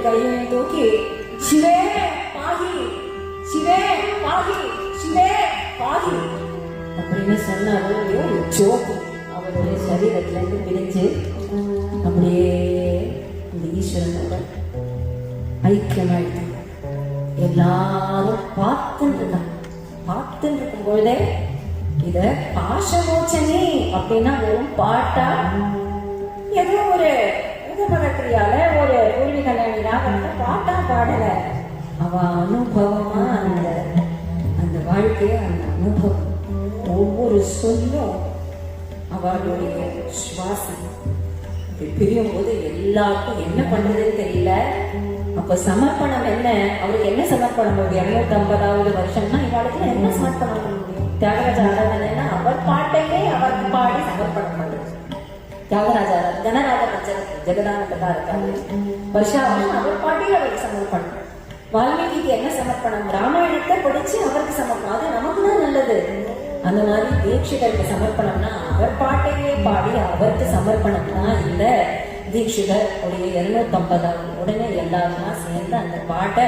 கையை தூக்கி சிவே பாகி, சிவே பாகி, சிவே பாகி அப்படின்னு சொன்னாலும் ஒரு ஜோதி அவருடைய சரீரத்துல இருந்து பிரிஞ்சு அப்படியே இந்த ஈஸ்வரனோட ஐக்கியமாயிட்டாங்க. எல்லாரும் பார்த்துட்டு இருக்கும் பொழுதே இத பாசமோச்சனே அப்படின்னா வெறும் பாட்டா ஏதோ ஒரு உபபரக்கிரியால ஒரு பூர்வீக கல்யாண பாட்டா பாடல, அவ அனுபவமா அந்த வாழ்க்கைய அந்த அனுபவம் ஒவ்வொரு சொல்லும் அவளுடைய சுவாசம் பிரியும் போது எல்லாருக்கும் என்ன பண்றதுன்னு தெரியல. அப்ப சமர்ப்பணம் என்ன, அவருக்கு என்ன சமர்ப்பணம்? 250வது வருஷம்னா இவாளுக்கு என்ன சமர்ப்பணம் பண்ண முடியும்? தியாகராஜ ஆராதனைன்னா அவர் பாட்டையே அவருக்கு பாடி சமர்ப்பணம் பண்றது. தியாகராஜ கணராஜ ஜெகதானந்தா இருக்காரு, வருஷா வருஷம் அவர் பாட்டியே அவருக்கு சமர்ப்பணம். வால்மீகிக்கு என்ன சமர்ப்பணம்? ராமாயணத்தை படிச்சு அவருக்கு சமர்ப்பணம், அது நமக்கு தான் நல்லது. அந்த மாதிரி தீட்சிதருக்கு சமர்ப்பணம்னா அவர் பாட்டையே பாடி அவருக்கு சமர்ப்பணம்னா இந்த தீட்சிதர் உடைய 250 உடனே எல்லாருமா சேர்ந்து அந்த பாட்டை